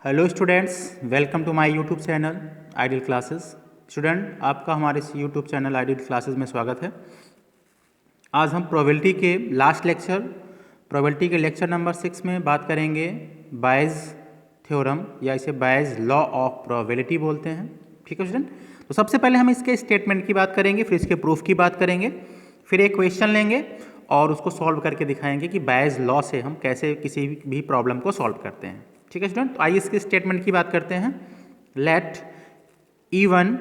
Hello students, welcome to my YouTube channel ideal classes. Student, आपका हमारे इस YouTube channel ideal classes में स्वागत है। आज हम प्रोबेबिलिटी के लास्ट लेक्चर, प्रोबेबिलिटी के लेक्चर नंबर 6 में बात करेंगे बायज थ्योरम, या इसे बायज लॉ ऑफ प्रोबेबिलिटी बोलते हैं। ठीक है स्टूडेंट, तो सबसे पहले हम इसके स्टेटमेंट की बात करेंगे, फिर इसके प्रूफ की बात करेंगे, फिर एक क्वेश्चन लेंगे और उसको सॉल्व करके दिखाएंगे कि बायज लॉ से हम कैसे किसी भी प्रॉब्लम को सॉल्व करते हैं। ठीक है स्टूडेंट, तो आइए इसके स्टेटमेंट की बात करते हैं। Let E1,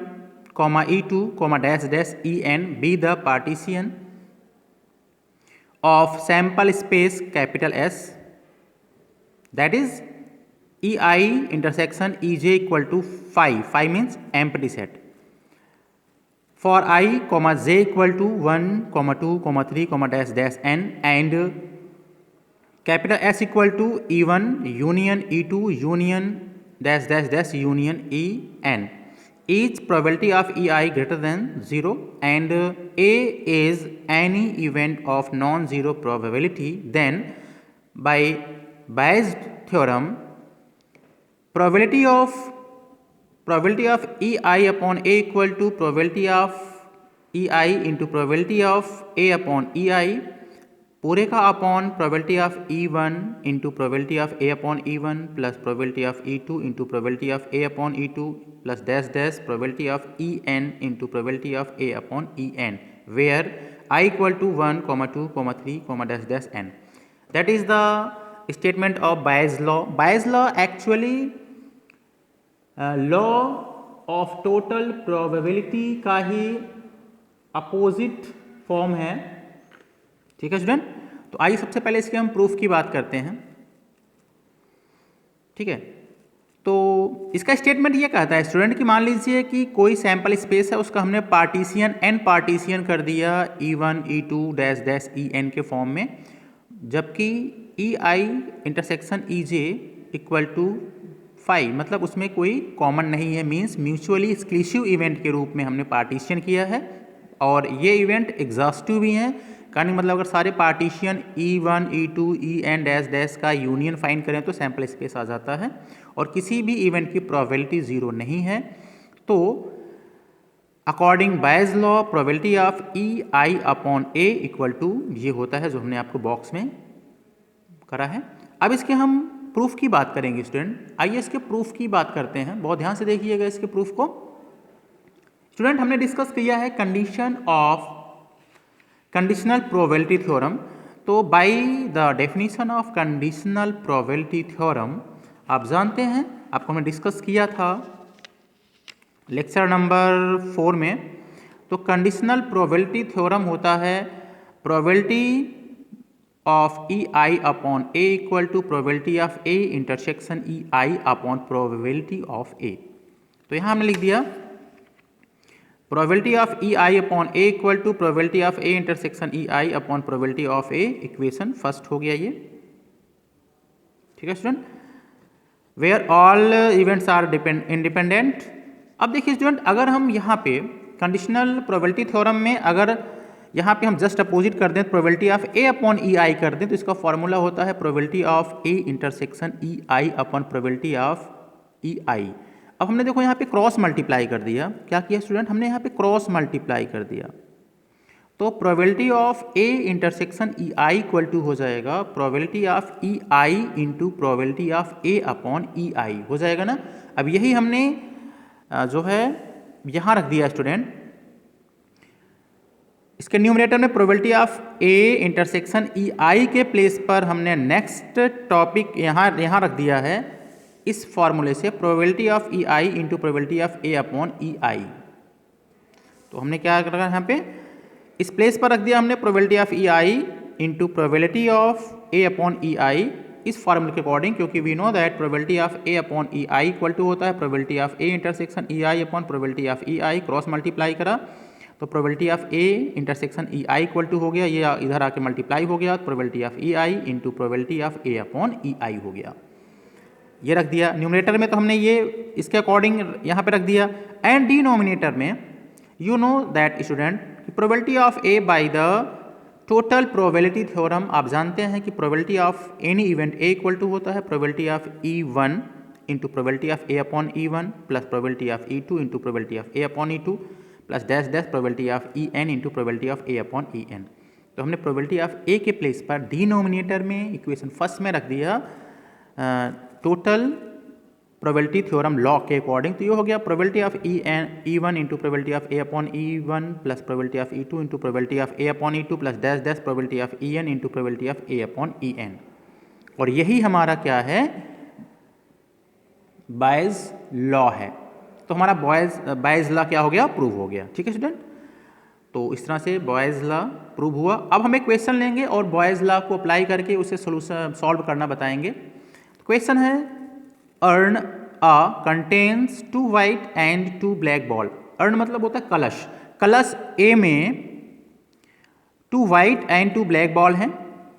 E2, dash dash En be the partition of sample space capital S, that is EI intersection EJ equal to phi. Phi means empty set. For I, j equal to 1, 2, 3, dash dash n, and capital S equal to E1 union E2 union dash dash dash union En. Each probability of EI greater than 0 and A is any event of non-zero probability, then by Bayes theorem probability of EI upon A equal to probability of EI into probability of A upon EI पूरे का upon probability of E1 into probability of A upon E1 plus probability of E2 into probability of A upon E2 plus dash dash probability of En into probability of A upon En, where I equal to 1, 2, 3, dash dash n. That is the statement of Bayes law. Bayes law actually law of total probability का ही opposite form है. ठीक है student, तो आइए सबसे पहले इसके हम प्रूफ की बात करते हैं. ठीक है, तो इसका स्टेटमेंट ये कहता है स्टूडेंट कि मान लीजिए कि कोई सैंपल स्पेस है, उसका हमने पार्टीशियन n पार्टीशियन कर दिया E1 E2 dash dash En के फॉर्म में, जबकि EI intersection EJ equal to phi, मतलब उसमें कोई कॉमन नहीं है, मीन्स म्यूचुअली एक्सक्लूसिव इवेंट के रूप में हमने पार्टीशियन किया है और ये इवेंट एग्जॉस्टिव भी हैं. कहने मतलब अगर सारे partisan E1 E2 En dash dash का यूनियन फाइंड करें तो सैंपल स्पेस आ जाता है और किसी भी इवेंट की प्रोबेबिलिटी ज़ीरो नहीं है. तो according Bayes law probability of EI upon A equal to ये होता है जो हमने आपको बॉक्स में करा है. अब इसके हम प्रूफ की बात करेंगे स्टूडेंट. आइए इसके प्रूफ की बात करते हैं, बहुत ध्यान से देखिएगा इसके प्रूफ को. स्टूडेंट, हमने डिस्कस किया है condition of conditional probability theorem. तो by the definition of conditional probability theorem आप जानते हैं, आपको हमने डिस्कस किया था लेक्चर नंबर 4 में. तो कंडीशनल प्रोबेबिलिटी थ्योरम होता है probability of EI upon A equal to probability of A intersection EI upon probability of A. तो यहाँ हमने लिख दिया probability of EI upon A equal to probability of A intersection EI upon probability of A. Equation first हो गया ये. ठीक है student, where all events are independent. अब देखिए स्टूडेंट, अगर हम यहाँ पे कंडीशनल प्रोबेबिलिटी थ्योरम में अगर यहाँ पे हम जस्ट अपोजिट कर दें, probability of A upon EI कर दें, तो इसका फॉर्मूला होता है probability of A intersection EI upon probability of EI. अब हमने देखो यहाँ पे क्रॉस मल्टीप्लाई कर दिया. क्या किया स्टूडेंट, हमने यहाँ पे क्रॉस मल्टीप्लाई कर दिया. तो probability of A intersection EI equal to हो जाएगा probability of EI into probability of A upon EI हो जाएगा ना. अब यही हमने जो है यहाँ रख दिया स्टूडेंट. इसके न्यूमरेटर में probability of A intersection EI के प्लेस पर हमने नेक्स्ट टॉपिक यहाँ रख दिया है इस फॉर्मूले से, probability of EI into probability of A upon EI. तो हमने क्या रखा यहाँ पे, इस प्लेस पर रख दिया हमने probability of EI into probability of A upon EI इस फॉर्मूले के अकॉर्डिंग, क्योंकि we know that probability of A upon EI equal to होता है probability of A intersection EI upon probability of EI. Cross multiply करा तो probability of A intersection EI equal to हो गया, ये इधर आके मल्टीप्लाई हो गया, probability of EI into probability of A upon EI हो गया. ये रख दिया न्यूमरेटर में, तो हमने ये इसके अकॉर्डिंग यहाँ पे रख दिया. एंड डिनोमिनेटर में you know that student probability of A by the total probability theorem. आप जानते हैं कि probability of any event A equal to होता है probability of E1 into probability of A upon E1 plus probability of E2 into probability of A upon E2 plus dash dash probability of En into probability of A upon En। तो हमने probability of ए के place पर denominator में equation first में रख दिया total probability theorem law के according. तो ये हो गया probability of E1 into probability of A upon E1 plus probability of E2 into probability of A upon E2 plus dash dash probability of En into probability of A upon En। और यही हमारा क्या है, boys law है। तो हमारा boys law क्या हो गया, प्रूव हो गया। ठीक है स्टूडेंट, तो इस तरह से बॉयज लॉ प्रूव हुआ। अब हम एक क्वेश्चन लेंगे और बॉयज लॉ को अप्लाई करके उसे सोल्यूशन सॉल्व करना बताएंगे। क्वेश्चन है urn a contains 2 white and 2 black ball. Urn मतलब होता है कलश। कलश ए में 2 वाइट एंड 2 ब्लैक बॉल हैं।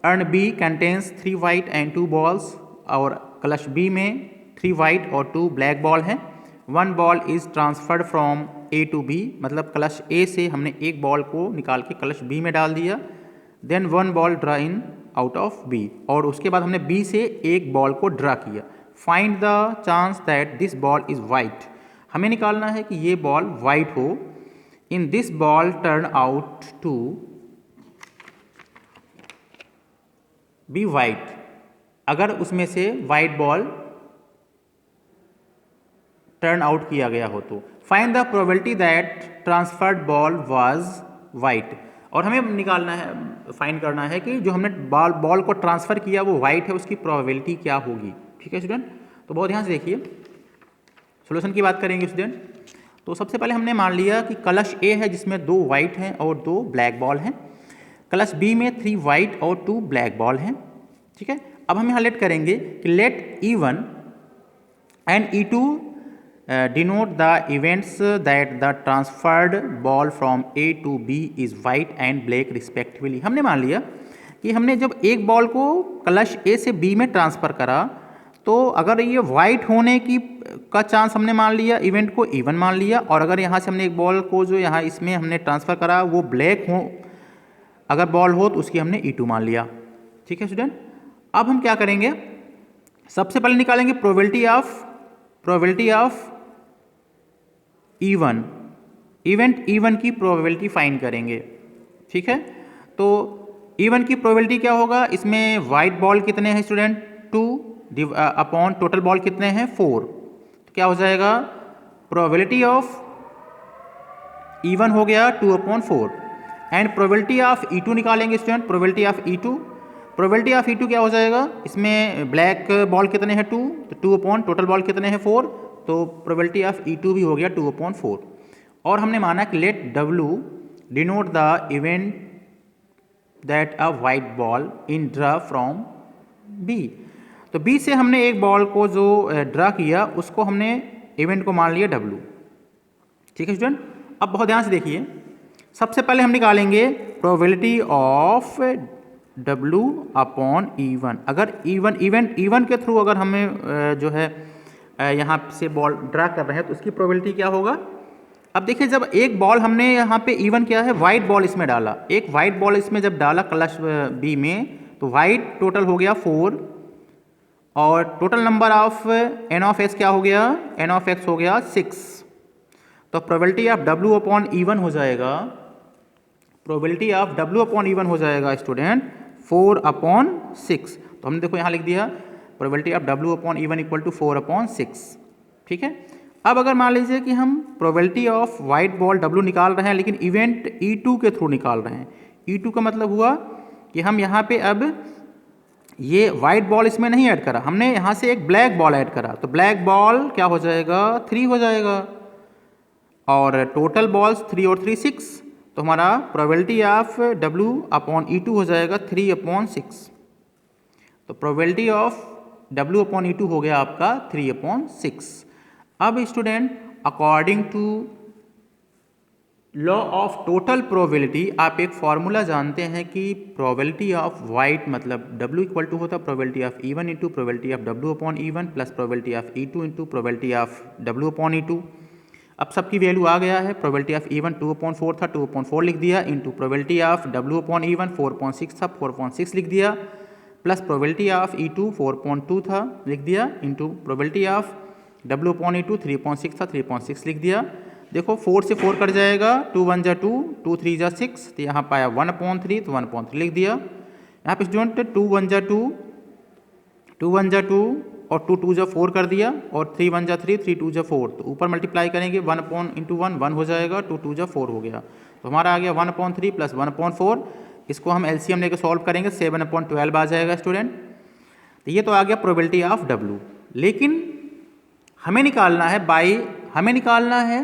Urn B contains 3 white and 2 balls, और कलश बी में 3 वाइट और 2 ब्लैक बॉल हैं। 1 ball is transferred from A to B, मतलब कलश ए से हमने एक बॉल को निकाल के कलश बी में डाल दिया। Then 1 ball drawn out of B, और उसके बाद हमने बी से एक बॉल को ड्रा किया। Find the chance that this ball is white. हमें निकालना है कि ये बॉल वाइट हो। In this ball turn out to be white, अगर उसमें से वाइट बॉल टर्न आउट किया गया हो तो। Find the probability that transferred ball was white. और हमें निकालना है, फाइंड करना है कि जो हमने बॉल को ट्रांसफ़र किया वो वाइट है, उसकी प्रोबेबिलिटी क्या होगी। ठीक है स्टूडेंट, तो बहुत ध्यान से देखिए, सॉल्यूशन की बात करेंगे स्टूडेंट। तो सबसे पहले हमने मान लिया कि कलश ए है जिसमें 2 वाइट हैं और 2 ब्लैक बॉल हैं। कलश बी में 3 वाइट और 2 ब्लैक बॉल हैं। ठीक है, अब हम यहाँ लेट करेंगे कि let E1 and E2 denote the events that the transferred ball from A to B is white and black respectively। हमने मान लिया कि हमने जब एक बॉल को कलश A से B में ट्रांसफ़र करा, तो अगर ये वाइट होने की का चांस हमने मान लिया, इवेंट को E1 मान लिया, और अगर यहाँ से हमने एक बॉल को जो यहाँ इसमें हमने ट्रांसफ़र करा वो ब्लैक हो, अगर बॉल हो तो उसकी हमने E2 मान लिया। ठीक है स्टूडेंट, अब हम क्या करेंगे, सबसे पहले निकालेंगे probability of E1, event E1 की प्रोबेबिलिटी फाइंड करेंगे। ठीक है, तो E1 की प्रोबेबिलिटी क्या होगा, इसमें वाइट बॉल कितने हैं स्टूडेंट, 2 अपॉन टोटल बॉल कितने हैं 4, तो क्या हो जाएगा, प्रोबेबिलिटी ऑफ E1 हो गया 2/4। एंड प्रोबेबिलिटी ऑफ E2 निकालेंगे स्टूडेंट, प्रोबेबिलिटी ऑफ E2 क्या हो जाएगा, इसमें ब्लैक बॉल कितने हैं 2, तो 2 अपॉन टोटल बॉल कितने हैं 4, तो प्रोबेबिलिटी ऑफ E2 भी हो गया 2/4। और हमने माना कि let W denote the event that a white ball in draw from B। तो B से हमने एक बॉल को जो ड्रा किया उसको हमने इवेंट को मान लिया W। ठीक है स्टूडेंट, अब बहुत ध्यान से देखिए, सबसे पहले हम निकालेंगे probability of W upon E1। अगर E1 के थ्रू अगर हमें जो है यहाँ से बॉल ड्रा कर रहे हैं तो उसकी प्रोबेबिलिटी क्या होगा। अब देखिए, जब एक बॉल हमने यहाँ पे E1 क्या है, वाइट बॉल इसमें डाला, एक वाइट बॉल इसमें जब डाला कलश बी में, तो वाइट टोटल हो गया 4, और total number of N of S क्या हो गया, N ऑफ X हो गया 6। तो probability of W upon E1 हो जाएगा, probability of W upon E1 हो जाएगा स्टूडेंट 4/6। तो हमने देखो यहाँ लिख दिया probability of W upon E1 equal to 4/6। ठीक है, अब अगर मान लीजिए कि हम probability of white ball W निकाल रहे हैं लेकिन इवेंट E2 के थ्रू निकाल रहे हैं। E2 का मतलब हुआ कि हम यहाँ पे अब ये वाइट बॉल इसमें नहीं ऐड करा, हमने यहाँ से एक ब्लैक बॉल ऐड करा, तो ब्लैक बॉल क्या हो जाएगा 3 हो जाएगा, और टोटल बॉल्स 3 और 3 6, तो हमारा probability of W upon E2 हो जाएगा 3/6। तो probability of W upon E2 हो गया आपका 3/6। अब student according to law of total probability आप एक फॉर्मूला जानते हैं कि प्रोबेबिलिटी ऑफ वाइट मतलब W इक्वल टू होता है probability of E1 into probability of W upon E1 plus probability of E2 into probability of W upon E2। अब सबकी वैल्यू आ गया है, प्रोबेबिलिटी ऑफ E1 2/4 था, 2/4 लिख दिया, into probability of W upon E1 4/6 था, 4/6 लिख दिया, प्लस प्रोबेबिलिटी ऑफ E2 4.2 था, लिख दिया, into probability of W upon E2 3.6 था, 3.6 लिख दिया। देखो 4 से 4 कट जाएगा, 2 1 जा 2, 2 3 जा 6, तो यहाँ पाया 1/3, तो 1/3 लिख दिया। यहाँ पे स्टूडेंट 2 1 जा 2, 2 1 जा 2 और 2 2 जा 4 कर दिया, और 3 1 जा 3, 3 2 जा 4, तो ऊपर मल्टीप्लाई करेंगे 1/1 हो जाएगा, 2 2 जा 4 हो गया, तो हमारा आ गया 1/3 प्लस 1/4। इसको हम एलसीएम लेकर सॉल्व करेंगे, 7/12 आ जाएगा स्टूडेंट। तो ये तो आ गया प्रोबेबिलिटी ऑफ W। लेकिन हमें निकालना है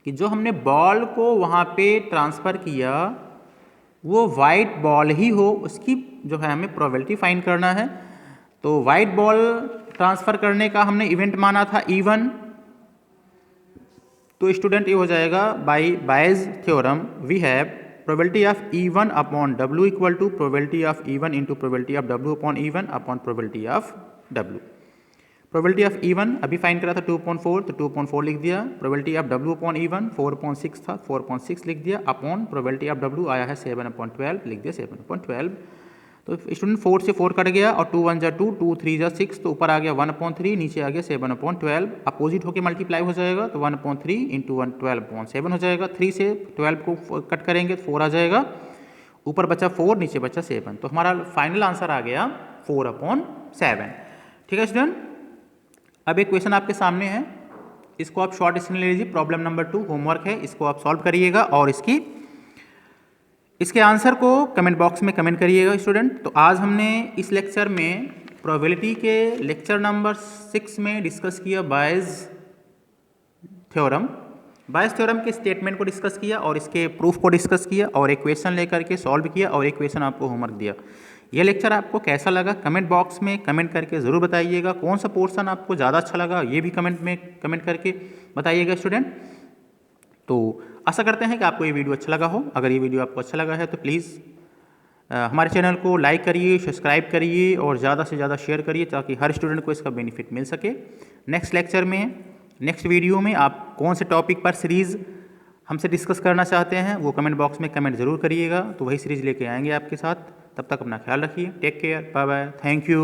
कि जो हमने बॉल को वहाँ पे ट्रांसफ़र किया वो वाइट बॉल ही हो, उसकी जो है हमें प्रोबेबिलिटी फाइंड करना है। तो वाइट बॉल ट्रांसफ़र करने का हमने इवेंट माना था E1, तो स्टूडेंट ये हो जाएगा by Bayes theorem we have probability of E1 upon W equal to probability of E1 into probability of W upon E1 upon probability of W। Probability of E1 अभी find करा था 2.4, तो 2.4 लिख दिया। Probability of W upon E1 4.6 था, 4.6 लिख दिया, upon probability of W आया है 7/12, लिख दिया 7/12। तो स्टूडेंट 4 से 4 कट गया, और 2 1 जा 2, 2 3 जा 6, तो ऊपर आ गया 1/3, नीचे आ गया 7/12, अपोजिट होकर मल्टीप्लाई हो जाएगा, तो 1/3 इंटू 12/7 हो जाएगा। 3 से 12 को कट करेंगे तो 4 आ जाएगा, ऊपर बचा 4, नीचे बचा 7, तो हमारा फाइनल आंसर आ गया 4/7। ठीक है स्टूडेंट, अब एक क्वेश्चन आपके सामने है, इसको आप शॉर्ट स्क्रीन ले लीजिए। प्रॉब्लम नंबर 2 होमवर्क है, इसको आप सॉल्व करिएगा और इसके आंसर को कमेंट बॉक्स में कमेंट करिएगा स्टूडेंट। तो आज हमने इस लेक्चर में प्रोबेबिलिटी के लेक्चर नंबर 6 में डिस्कस किया बायज थ्योरम के स्टेटमेंट को डिस्कस किया, और इसके प्रूफ को डिस्कस किया, और एक क्वेश्चन लेकर के सॉल्व किया, और एक क्वेश्चन आपको होमवर्क दिया। ये लेक्चर आपको कैसा लगा कमेंट बॉक्स में कमेंट करके ज़रूर बताइएगा। कौन सा पोर्शन आपको ज़्यादा अच्छा लगा ये भी कमेंट करके बताइएगा स्टूडेंट। तो आशा करते हैं कि आपको ये वीडियो अच्छा लगा हो। अगर ये वीडियो आपको अच्छा लगा है तो प्लीज़ हमारे चैनल को लाइक करिए, सब्सक्राइब करिए, और ज़्यादा से ज़्यादा शेयर करिए, ताकि हर स्टूडेंट को इसका बेनिफिट मिल सके। नेक्स्ट वीडियो में आप कौन से टॉपिक पर सीरीज़ हमसे डिस्कस करना चाहते हैं वो कमेंट बॉक्स में कमेंट ज़रूर करिएगा, तो वही सीरीज़ लेके आएंगे आपके साथ। तब तक अपना ख्याल रखिए, take care, bye bye, thank you.